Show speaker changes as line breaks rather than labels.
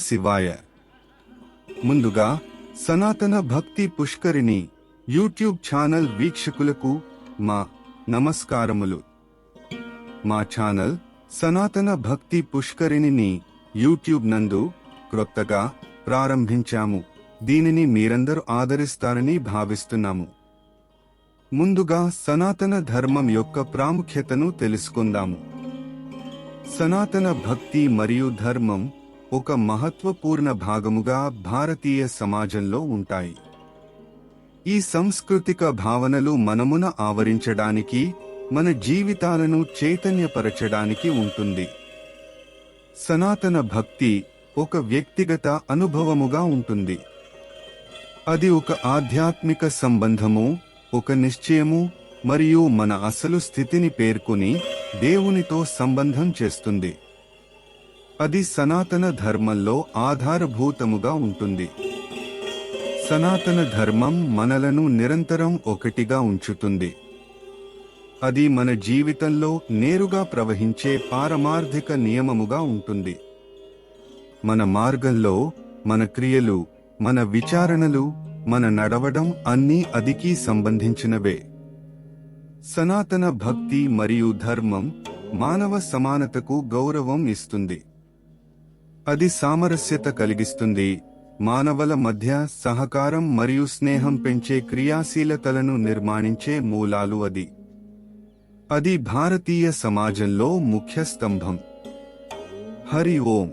శివాయ. ముందుగా సనాతన భక్తి పుష్కరిణి యూట్యూబ్ ఛానల్ వీక్షకులకు మా నమస్కారములు. మా ఛానల్ సనాతన భక్తి పుష్కరిణిని యూట్యూబ్ నందు క్రొత్తగా ప్రారంభించాము. దీనిని మీరందరూ ఆదరిస్తారని భావిస్తున్నాము. ముందుగా సనాతన ధర్మం యొక్క ప్రాముఖ్యతను తెలుసుకుందాము. సనాతన భక్తి మరియు ధర్మం ఒక మహత్వపూర్ణ భాగముగా భారతీయ సమాజంలో ఉంటాయి. ఈ సాంస్కృతిక భావనలు మనమున ఆవరించడానికి, మన జీవితాలను చైతన్యపరచడానికి ఉంటుంది. సనాతన భక్తి ఒక వ్యక్తిగత అనుభవముగా ఉంటుంది. అది ఒక ఆధ్యాత్మిక సంబంధము, ఒక నిశ్చయము మరియు మన అసలు స్థితిని పేర్కొని దేవునితో సంబంధం చేస్తుంది. అది సనాతన ధర్మంలో ఆధారభూతముగా ఉంటుంది. సనాతన ధర్మం మనలను నిరంతరం ఒకటిగా ఉంచుతుంది. అది మన జీవితంలో నేరుగా ప్రవహించే పారమార్థిక నియమముగా ఉంటుంది. మన మార్గంలో మన క్రియలు, మన విచారణలు, మన నడవడం అన్నీ అదికి సంబంధించినవే. సనాతన భక్తి మరియు ధర్మం మానవ సమానతకు గౌరవం ఇస్తుంది. అది సామరస్యత కలిగిస్తుంది. మానవుల మధ్య సహకారం మరియు స్నేహం పెంచే క్రియాశీలతలను నిర్మాణించే మూలాలు అది భారతీయ సమాజంలో ముఖ్య స్తంభం. హరి ఓం.